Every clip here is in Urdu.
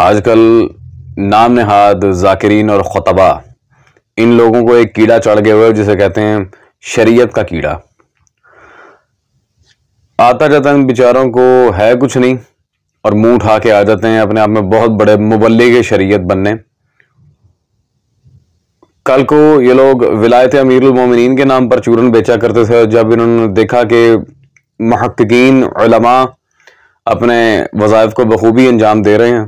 آج کل نام نہاد ذاکرین اور خطبہ ان لوگوں کو ایک کیڑا چڑھ گیا ہوا ہے جسے کہتے ہیں شریعت کا کیڑا. آتا جاتا ان بیچاروں کو ہے کچھ نہیں اور منہ اٹھا کے آ جاتے ہیں اپنے آپ میں بہت بڑے مبلغ شریعت بننے. کل کو یہ لوگ ولایت امیر المومنین کے نام پر چورن بیچا کرتے تھے. جب انہوں نے دیکھا کہ محققین علماء اپنے وظائف کو بخوبی انجام دے رہے ہیں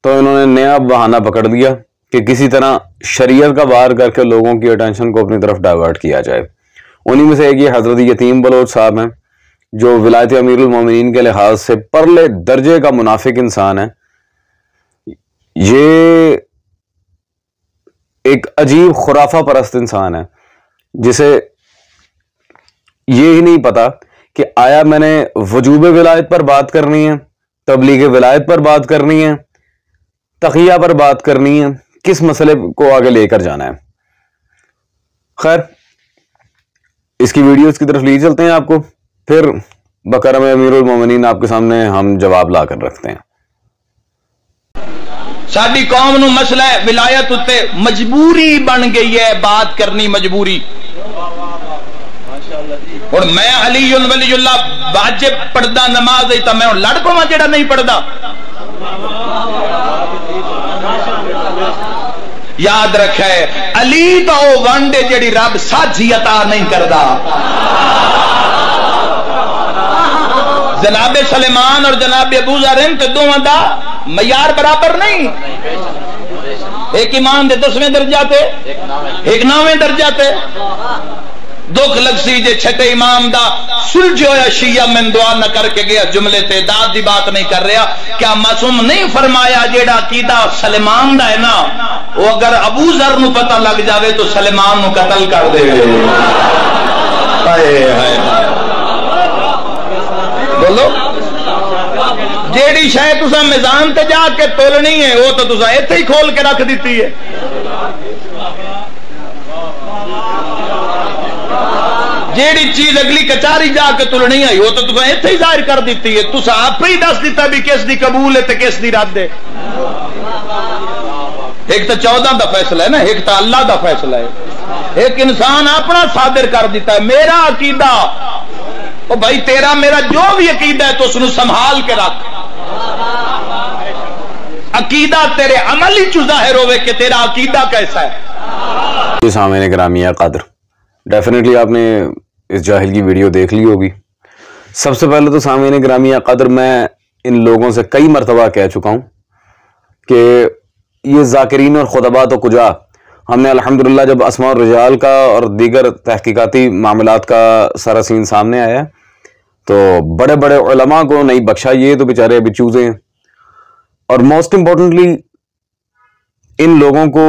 تو انہوں نے نیا بہانہ پکڑ دیا کہ کسی طرح شریعت کا وار کر کے لوگوں کی اٹینشن کو اپنی طرف ڈائیورٹ کیا جائے. انہی میں سے ایک یہ حضرت یتیم بلوچ صاحب ہیں جو ولایت امیر المومنین کے لحاظ سے پرلے درجے کا منافق انسان ہے. یہ ایک عجیب خرافہ پرست انسان ہے جسے یہ ہی نہیں پتا کہ آیا میں نے وجوب ولایت پر بات کرنی ہے, تبلیغ ولایت پر بات کرنی ہے, تقیہ پر بات کرنی ہے, کس مسئلے کو آگے لے کر جانا ہے. خیر, اس کی ویڈیوز کی طرف لے چلتے ہیں آپ کو, پھر بکرم امیر المومنین آپ کے سامنے ہم جواب لا کر رکھتے ہیں. ساری قوم نو مسئلہ ہے ولایت اتے مجبوری بن گئی ہے بات کرنی, مجبوری. اور میں علی ولی اللہ واجب پڑھدا نماز ہے میں لڑ پواں جڑا نہیں پڑھدا. یاد رکھے علی تو وہ ونڈ جڑی رب ساجھی عطا نہیں کردا. جناب سلیمان اور جناب ابو ذر تے دوواں دا معیار برابر نہیں. ایک ایمان دے 10ویں درجہ تے ایک 9ویں درجہ تے. دکھ لگ سی جے چھٹے امام دا سلجھ ہویا شیعہ من دعا نہ کر کے گیا جملے تے داد دی بات نہیں کر رہا. کیا معصوم نہیں فرمایا جیڑا عقیدہ سلیمان دا ہے نا وہ اگر ابو ذر نو پتہ لگ جاوے تو سلیمان نو قتل کر دے. ہائے ہائے بولو, جیڑی شے تساں میزان تے جا کے تولنی ہے وہ تو تساں ایتھے ہی کھول کے رکھ دیتی ہے. جیڑی چیز اگلی کچاری جا کے تلنی ہے وہ تو تساں ایتھے ہی ظاہر کر دیتی ہے. تساں آپ ہی دس دیتا بھی کس دی قبول ہے تے کس دی رد ہے. ایک تو 14 دا فیصلہ ہے نا, ایک تو اللہ دا فیصلہ ہے. ایک انسان اپنا صادر کر دیتا ہے میرا عقیدہ, او بھائی تیرا میرا جو بھی عقیدہ ہے تو اس نے سنبھال کے رکھ. عقیدہ تیرے عمل ہی ظاہر ہوئے کہ تیرا عقیدہ کیسا ہے. سامعین گرامی قدر, ڈیفینیٹلی آپ نے اس جاہل کی ویڈیو دیکھ لی ہوگی. سب سے پہلے تو سامعین گرامی قدر میں ان لوگوں سے کئی مرتبہ کہہ چکا ہوں کہ یہ ذاکرین اور خطبہ تو کجا, ہم نے الحمدللہ جب اسماء الرجال کا اور دیگر تحقیقاتی معاملات کا سارا سین سامنے آیا تو بڑے بڑے علماء کو نہیں بخشا. یہ تو بیچارے ابھی چوزے ہیں. اور موسٹ امپورٹنٹلی ان لوگوں کو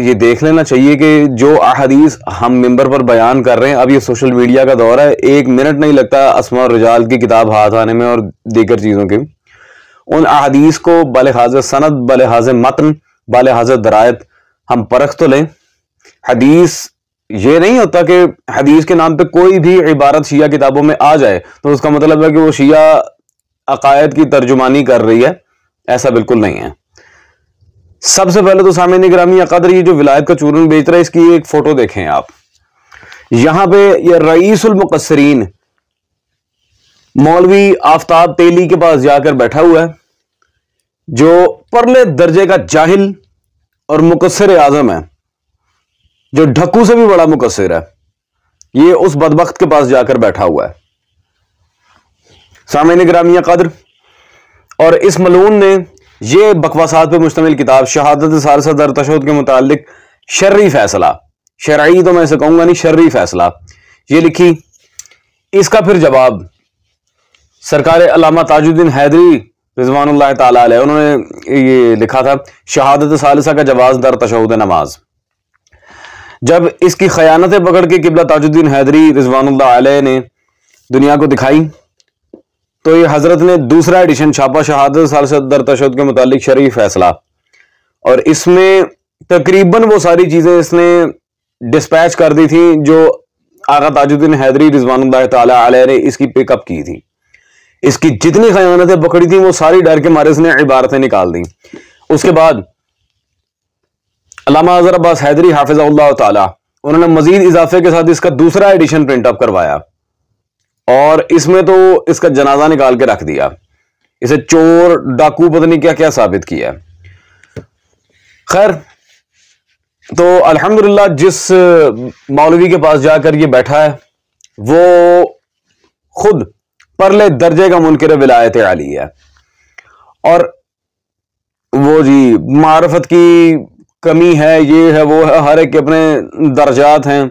یہ دیکھ لینا چاہیے کہ جو احادیث ہم ممبر پر بیان کر رہے ہیں, اب یہ سوشل میڈیا کا دور ہے, 1 منٹ نہیں لگتا اسماء الرجال کی کتاب ہاتھ آنے میں اور دیگر چیزوں کے. ان احادیث کو بلحاظ سند, بلحاظ متن, بلحاظ درایت ہم پرکھ تو لیں. حدیث یہ نہیں ہوتا کہ حدیث کے نام پہ کوئی بھی عبارت شیعہ کتابوں میں آ جائے تو اس کا مطلب ہے کہ وہ شیعہ عقائد کی ترجمانی کر رہی ہے. ایسا بالکل نہیں ہے. سب سے پہلے تو سامعین گرامی قدر یہ جو ولایت کا چورن بیچ رہا ہے اس کی ایک فوٹو دیکھیں آپ. یہاں پہ یہ رئیس المقصرین مولوی آفتاب تیلی کے پاس جا کر بیٹھا ہوا ہے جو پرلے درجے کا جاہل اور مقصر اعظم ہے, جو ڈھکو سے بھی بڑا مقصر ہے. یہ اس بدبخت کے پاس جا کر بیٹھا ہوا ہے سامعین گرامی قدر. اور اس ملعون نے یہ بکواسات پہ مشتمل کتاب شہادت ثالثہ در تشہد کے متعلق شرعی فیصلہ, شرعی تو میں اسے کہوں گا نہیں, شرعی فیصلہ یہ لکھی. اس کا پھر جواب سرکار علامہ تاج الدین حیدری رضوان اللہ تعالی علیہ, انہوں نے یہ لکھا تھا شہادت ثالثہ کا جواز در تشہد نماز. جب اس کی خیانتیں پکڑ کے قبلہ تاج الدین حیدری رضوان اللہ علیہ نے دنیا کو دکھائی تو یہ حضرت نے دوسرا ایڈیشن چھاپا شہادت ثالثہ در تشہد کے متعلق شرعی فیصلہ, اور اس میں تقریباً وہ ساری چیزیں اس نے ڈسپیچ کر دی تھی جو آقا تاج الدین حیدری رضوان اللہ تعالی علیہ نے اس کی پک اپ کی تھی. اس کی جتنی خیانتیں پکڑی تھیں وہ ساری ڈر کے مارے اس نے عبارتیں نکال دیں. اس کے بعد علامہ اظہر عباس حیدری حافظہ اللہ تعالی انہوں نے مزید اضافے کے ساتھ اس کا دوسرا ایڈیشن پرنٹ اپ کروایا اور اس میں تو اس کا جنازہ نکال کے رکھ دیا. اسے چور ڈاکو پتہ نہیں کیا کیا ثابت کیا. خیر تو الحمدللہ جس مولوی کے پاس جا کر یہ بیٹھا ہے وہ خود پرلے درجے کا منکر ولایت علی ہے اور وہ جی معرفت کی کمی ہے، یہ ہے وہ ہے، ہر ایک کے اپنے درجات ہیں.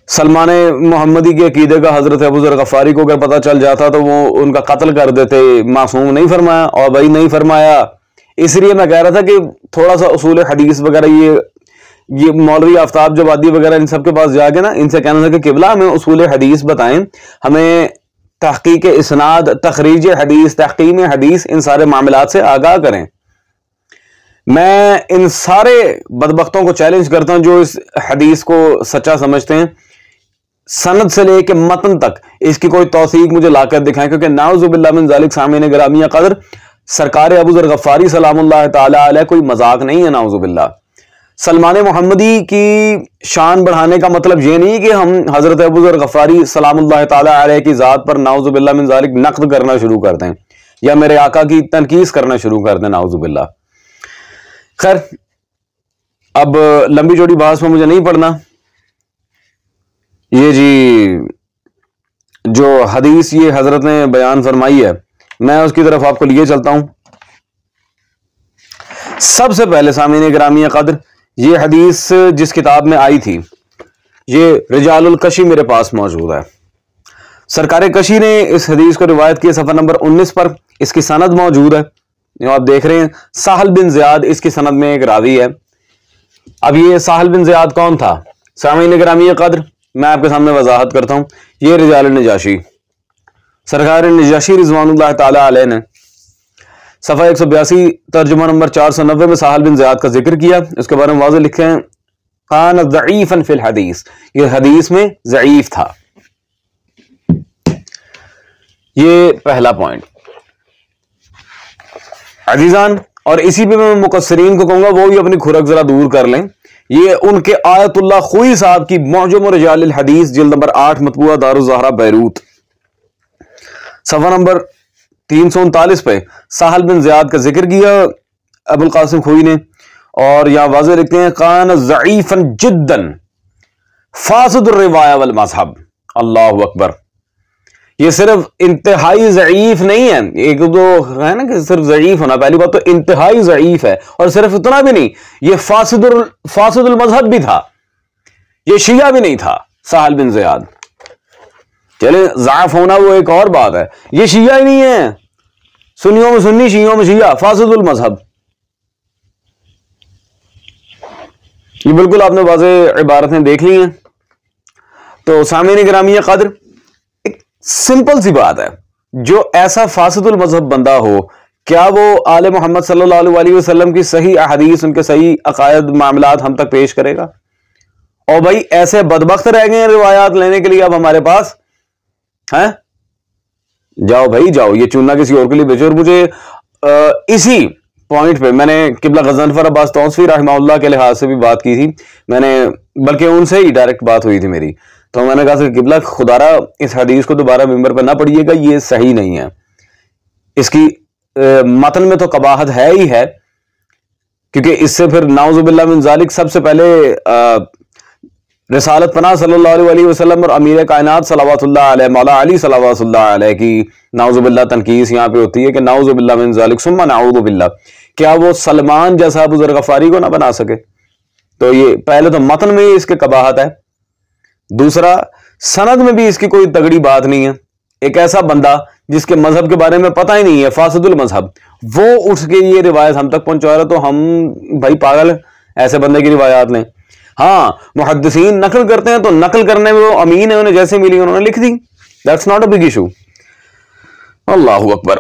سلمان محمدی کے عقیدے کا حضرت ابو ذر غفاری کو اگر پتہ چل جاتا تو وہ ان کا قتل کر دیتے. معصوم نہیں فرمایا اور بھائی نہیں فرمایا. اس لیے میں کہہ رہا تھا کہ تھوڑا سا اصول حدیث وغیرہ یہ مولوی آفتاب جوادی وغیرہ ان سب کے پاس جا کے نا ان سے کہنا تھا کہ قبلہ ہمیں اصول حدیث بتائیں، ہمیں تحقیق اسناد، تخریج حدیث، تحقیم حدیث، ان سارے معاملات سے آگاہ کریں. میں ان سارے بدبختوں کو چیلنج کرتا ہوں جو اس حدیث کو سچا سمجھتے ہیں، سند سے لے کے متن تک اس کی کوئی توثیق مجھے لا کر دکھائیں، کیونکہ نعوذ باللہ من ذالک سامعین گرامی قدر سرکار ابو ذر غفاری سلام اللہ تعالی علیہ کوئی مذاق نہیں ہے. نعوذ باللہ سلمان محمدی کی شان بڑھانے کا مطلب یہ نہیں کہ ہم حضرت ابو ذر غفاری سلام اللہ تعالی علیہ کی ذات پر نعوذ باللہ من ذالک نقد کرنا شروع کر دیں یا میرے آقا کی تنقیص کرنا شروع کر دیں. نعوذ باللہ. خیر اب لمبی چوڑی بحث میں مجھے نہیں پڑھنا. یہ جی جو حدیث یہ حضرت نے بیان فرمائی ہے میں اس کی طرف آپ کو لیے چلتا ہوں. سب سے پہلے سامعین گرامی قدر یہ حدیث جس کتاب میں آئی تھی یہ رجال الکشی میرے پاس موجود ہے. سرکار کشی نے اس حدیث کو روایت کی صفحہ نمبر 19 پر. اس کی سند موجود ہے، آپ دیکھ رہے ہیں ساحل بن زیاد اس کی سند میں ایک راوی ہے. اب یہ ساحل بن زیاد کون تھا؟ سامعین گرامی قدر میں آپ کے سامنے وضاحت کرتا ہوں. یہ رجال النجاشی سرکار نجاشی رضوان اللہ تعالی علیہ نے صفحہ 182 ترجمہ نمبر 490 میں ساحل بن زیاد کا ذکر کیا. اس کے بارے میں واضح لکھے ہیں کان ضعیفا فی الحدیث، یہ حدیث میں ضعیف تھا. یہ پہلا پوائنٹ عزیزان. اور اسی پہ میں مقصرین کو کہوں گا وہ بھی اپنی کھرک ذرا دور کر لیں. یہ ان کے آیت اللہ خوئی صاحب کی معجم رجال الحدیث جلد نمبر 8 مطبوعہ دار الزہرا بیروت صفحہ نمبر 339 پہ ساحل بن زیاد کا ذکر کیا ابو القاسم خوئی نے اور یہاں واضح لکھتے ہیں کان ضعیفا جدا فاسد الروایہ والمذہب. اللہ اکبر. یہ صرف انتہائی ضعیف نہیں ہے، ایک تو ہے نا کہ صرف ضعیف ہونا، پہلی بات تو انتہائی ضعیف ہے اور صرف اتنا بھی نہیں یہ فاسد المذہب بھی تھا، یہ شیعہ بھی نہیں تھا ساحل بن زیاد. چلیں ضعف ہونا وہ ایک اور بات ہے، یہ شیعہ ہی نہیں ہے، سنیوں میں سنی شیعوں میں شیعہ، فاسد المذہب. یہ بالکل آپ نے واضح عبارتیں دیکھ لی ہیں. تو سامعین گرامی قدر ایک سمپل سی بات ہے، جو ایسا فاسد المذہب بندہ ہو کیا وہ آل محمد صلی اللہ علیہ وسلم کی صحیح احادیث، ان کے صحیح عقائد معاملات ہم تک پیش کرے گا؟ اور بھائی ایسے بدبخت رہ گئے ہیں روایات لینے کے لیے اب ہمارے پاس ہیں. جاؤ بھائی جاؤ، یہ چننا کسی اور کے لیے بھیجو. اور مجھے اسی پوائنٹ پہ میں نے قبلہ غضنفر عباس توسفی رحمہ اللہ کے لحاظ سے بھی بات کی تھی، میں نے بلکہ ان سے ہی ڈائریکٹ بات ہوئی تھی میری. تو میں نے کہا کہ قبلہ خدا را اس حدیث کو دوبارہ ممبر پہ نہ پڑھیے گا، یہ صحیح نہیں ہے. اس کی متن میں تو قباحت ہے ہی ہے، کیونکہ اس سے پھر نعوذ باللہ من ذالک سب سے پہلے رسالت پناہ صلی اللہ علیہ وسلم اور امیر کائنات صلوات اللہ علیہ مولا علی صلوات اللہ علیہ کی نعوذ باللہ تنقیص یہاں پہ ہوتی ہے کہ نعوذ باللہ من ذالک ثم نعوذ باللہ. کیا وہ سلمان جیسا ابو ذر غفاری کو نہ بنا سکے؟ تو یہ پہلے تو متن میں ہی اس کے قباحت ہے، دوسرا سند میں بھی اس کی کوئی تگڑی بات نہیں ہے. ایک ایسا بندہ جس کے مذہب کے بارے میں پتہ ہی نہیں ہے، فاسد المذہب، وہ اٹھ کے یہ روایت ہم تک پہنچا رہا، تو ہم بھائی پاگل ایسے بندے کی روایات لیں. ہاں محدثین نقل کرتے ہیں تو نقل کرنے میں وہ امین ہے، انہیں جیسے ملی انہوں نے لکھ دی، that's not a big issue. اللہ اکبر.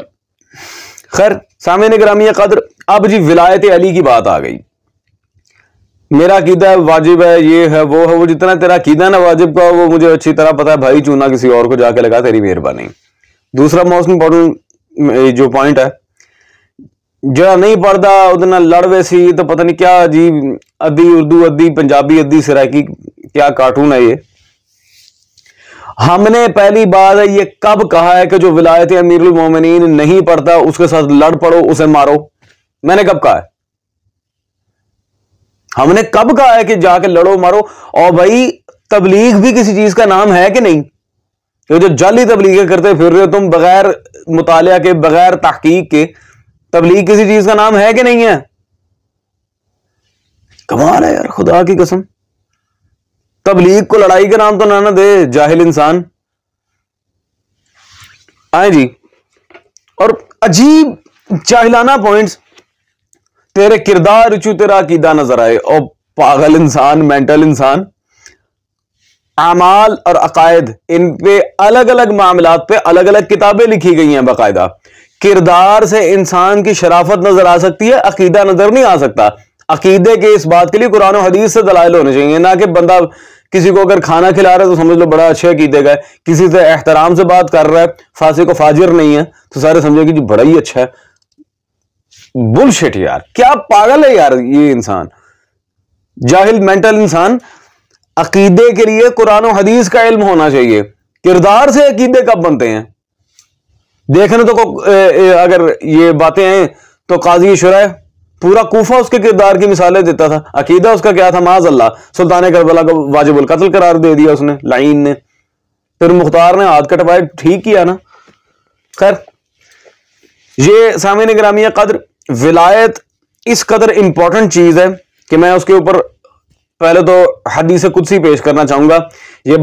خیر سامعین گرامی قدر اب جی ولایت علی کی بات آ گئی. میرا عقیدہ واجب ہے، یہ ہے وہ ہے، وہ جتنا تیرا عقیدہ ہے نا واجب کا وہ مجھے اچھی طرح پتا ہے بھائی، چونا کسی اور کو جا کے لگا، تیری مہربانی. دوسرا موسٹ امپورٹنٹ جو پوائنٹ ہے، جہاں نہیں پڑھتا ادنا لڑ ویسی تو پتہ نہیں کیا عجیب ادھی اردو ادھی پنجابی ادھی سرائکی کیا کارٹون ہے یہ. ہم نے پہلی بات ہے یہ کب کہا ہے کہ جو ولایت امیر المومنین نہیں پڑھتا اس کے ساتھ لڑ پڑو اسے مارو؟ میں نے کب کہا ہے؟ ہم نے کب کہا ہے کہ جا کے لڑو مارو؟ اور بھائی تبلیغ بھی کسی چیز کا نام ہے کہ نہیں؟ یہ جو جعلی تبلیغیں کرتے پھر رہے ہو تم بغیر مطالعہ کے بغیر تحقیق کے، تبلیغ کسی چیز کا نام ہے کہ نہیں ہے؟ کمال ہے یار خدا کی قسم. تبلیغ کو لڑائی کا نام تو نہ دے جاہل انسان. آئیں جی، اور عجیب جاہلانہ پوائنٹس، تیرے کردار چو تیرا عقیدہ نظر آئے. اور پاگل انسان، مینٹل انسان. اعمال اور عقائد ان پہ الگ الگ معاملات پہ الگ الگ کتابیں لکھی گئی ہیں باقاعدہ. کردار سے انسان کی شرافت نظر آ سکتی ہے، عقیدہ نظر نہیں آ سکتا. عقیدے کے اس بات کے لیے قرآن و حدیث سے دلائل ہونے چاہیے، نہ کہ بندہ کسی کو اگر کھانا کھلا رہا ہے تو سمجھ لو بڑا اچھے عقیدے کا ہے، کسی سے احترام سے بات کر رہا ہے، فاسق و فاجر نہیں ہے تو سارے سمجھے کہ جی بڑا ہی اچھا ہے. بلشٹ یار، کیا پاگل ہے یار یہ انسان، جاہل مینٹل انسان. عقیدے کے لیے قرآن و حدیث کا علم ہونا چاہیے. کردار سے عقیدے کب بنتے ہیں؟ دیکھنے تو اگر یہ باتیں ہیں تو قاضی شرح پورا کوفہ اس کے کردار کی مثالیں دیتا تھا. عقیدہ اس کا کیا تھا؟ معاذ اللہ سلطان کربلا کو واجب القتل قرار دے دیا اس نے، لعین نے. پھر مختار نے ہاتھ کٹوائے، ٹھیک کیا نا. خیر، یہ سامعین گرامی قدر ولایت اس قدر امپورٹنٹ چیز ہے کہ میں اس کے اوپر پہلے تو حدیث قدسی پیش کرنا چاہوں گا. یہ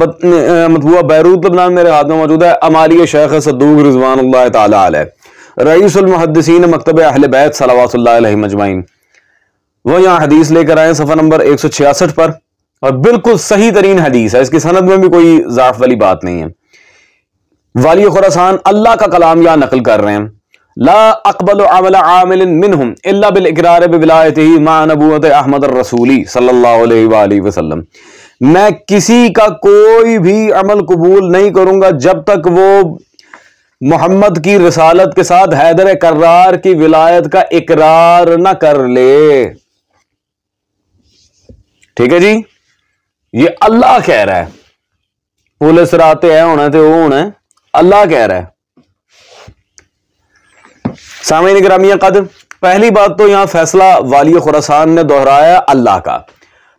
مطبوعہ بیروت لبنان میرے ہاتھ میں موجود ہے. امالی شیخ صدوق رضوان اللہ تعالی علیہ، رئیس المحدثین مکتب اہل بیت صلوات اللہ علیہ مجمعین، وہ یہاں حدیث لے کر آئے صفحہ نمبر 166 پر، اور بالکل صحیح ترین حدیث ہے، اس کی سند میں بھی کوئی ضعف والی بات نہیں ہے. والی خراسان اللہ کا کلام یہاں نقل کر رہے ہیں. لا اقبل عمل عامل منہم الا بالاقرار بولایتہ مع نبوت احمد الرسولی صلی اللہ علیہ وآلہ وسلم. میں کسی کا کوئی بھی عمل قبول نہیں کروں گا جب تک وہ محمد کی رسالت کے ساتھ حیدر کرار کی ولایت کا اقرار نہ کر لے. ٹھیک ہے جی، یہ اللہ کہہ رہا ہے. پولیس راتے ہیں ہونا تھے وہ ہونا ہے، اللہ کہہ رہا ہے. سامعین گرامی قدر، پہلی بات تو یہاں فیصلہ والی خراسان نے دہرایا اللہ کا.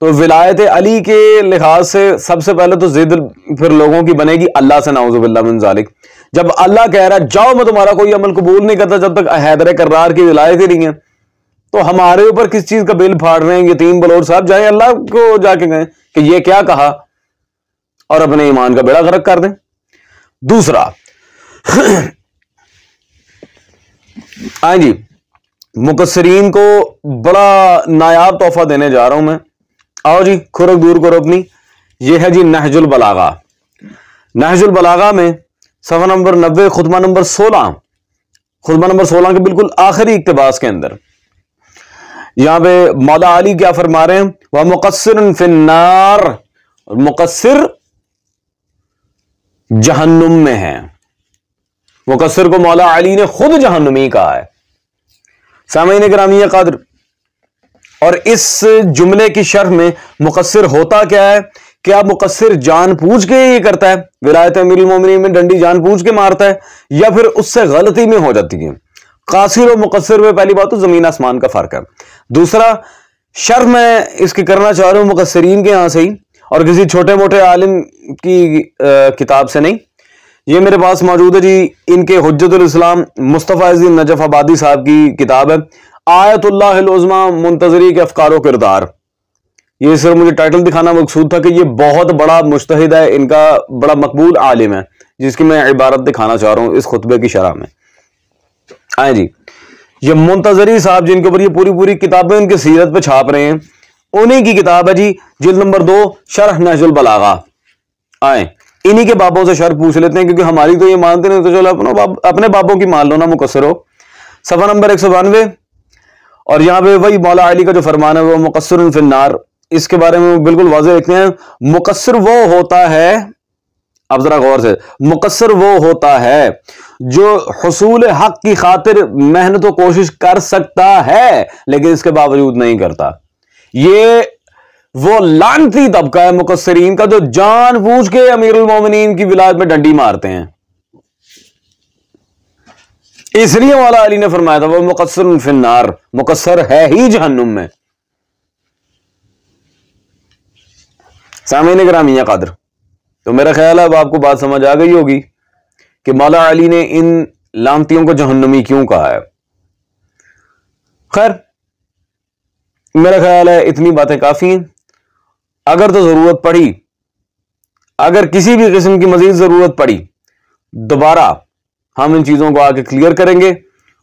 تو ولایت علی کے لحاظ سے سب سے پہلے تو ضد پھر لوگوں کی بنے گی اللہ سے، نعوذ باللہ من ذالک. جب اللہ کہہ رہا ہے جاؤ میں تمہارا کوئی عمل قبول نہیں کرتا جب تک حیدر کرار کی ولایت ہی نہیں ہے، تو ہمارے اوپر کس چیز کا بل پھاڑ رہے ہیں؟ یتیم بلور صاحب جائیں اللہ کو جا کے کہیں کہ یہ کیا کہا، اور اپنے ایمان کا بیڑا غرق کر دیں. دوسرا آئیں جی، مقصرین کو بڑا نایاب تحفہ دینے جا رہا ہوں میں. آؤ جی، کھرک دور کرو اپنی. یہ ہے جی نہج البلاغہ. نہج البلاغہ میں صفحہ نمبر 90 خطبہ نمبر 16، خطبہ نمبر 16 کے بالکل آخری اقتباس کے اندر یہاں پہ مولا علی کیا فرما رہے ہیں؟ وہ مقصر فی النار، مقصر جہنم میں ہے. مقصر کو مولا علی نے خود جہنمی کہا ہے. سامعین گرامی قدر، اور اس جملے کی شرح میں مقصر ہوتا کیا ہے؟ کیا مقصر جان پوچھ کے یہ کرتا ہے، ولایت امیر المومنین میں ڈنڈی جان پوچھ کے مارتا ہے، یا پھر اس سے غلطی میں ہو جاتی ہے؟ قاصر و مقصر میں پہلی بات تو زمین آسمان کا فرق ہے. دوسرا شرح میں اس کی کرنا چاہ رہا ہوں مقصرین کے یہاں سے ہی، اور کسی چھوٹے موٹے عالم کی کتاب سے نہیں. یہ میرے پاس موجود ہے جی، ان کے حجت الاسلام مصطفیٰ عزیز نجف آبادی صاحب کی کتاب ہے آیت اللہ العظمیٰ منتظری کے افکار و کردار. یہ صرف مجھے ٹائٹل دکھانا مقصود تھا کہ یہ بہت بڑا مجتہد ہے، ان کا بڑا مقبول عالم ہے، جس کی میں عبارت دکھانا چاہ رہا ہوں اس خطبے کی شرح میں. آئیں جی، یہ منتظری صاحب جن کے اوپر یہ پوری کتابیں ان کی سیرت پہ چھاپ رہے ہیں، انہی کی کتاب ہے جی، جلد نمبر 2 شرح نہج البلاغہ. آئیں انہی کے بابوں سے شرح پوچھ لیتے ہیں، کیونکہ ہماری تو یہ مانتے نہیں، تو چلو اپنے بابوں کی مان لو نا مقصر ہو. صفحہ نمبر 192، اور یہاں پہ وہی مولا علی کا جو فرمان ہے وہ مقصر فی النار، اس کے بارے میں بالکل واضح لکھتے ہیں. مقصر وہ ہوتا ہے، اب ذرا غور سے، مقصر وہ ہوتا ہے جو حصول حق کی خاطر محنت و کوشش کر سکتا ہے لیکن اس کے باوجود نہیں کرتا، یہ وہ لعنتی طبقہ ہے مقصرین کا جو جان بوجھ کے امیر المومنین کی ولایت میں ڈنڈی مارتے ہیں۔ اس لیے مولا علی نے فرمایا تھا وہ مقصر فی النار، مقصر ہے ہی جہنم میں۔ سامعین گرامی قدر، تو میرا خیال ہے اب آپ کو بات سمجھ آ گئی ہوگی کہ مولا علی نے ان لعنتیوں کو جہنمی کیوں کہا ہے۔ خیر میرا خیال ہے اتنی باتیں کافی ہیں، اگر تو ضرورت پڑی، اگر کسی بھی قسم کی مزید ضرورت پڑی دوبارہ ہم ان چیزوں کو آگے کلیئر کریں گے،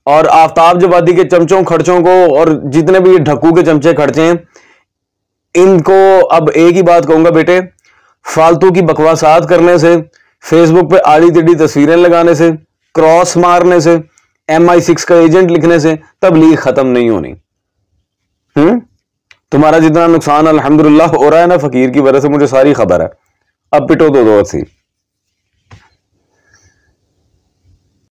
اور آفتاب جوادی کے چمچوں کھڑچوں کو اور جتنے بھی ڈھکو کے چمچے کھڑچے ہیں ان کو اب ایک ہی بات کہوں گا، بیٹے فالتو کی بکواسات کرنے سے، فیس بک پہ آڑی ٹیڑھی تصویریں لگانے سے، کراس مارنے سے، MI6 کا ایجنٹ لکھنے سے تبلیغ ختم نہیں ہونی۔ تمہارا جتنا نقصان الحمدللہ ہو رہا ہے نا فقیر کی وجہ سے، مجھے ساری خبر ہے، اب پٹو دو تھی۔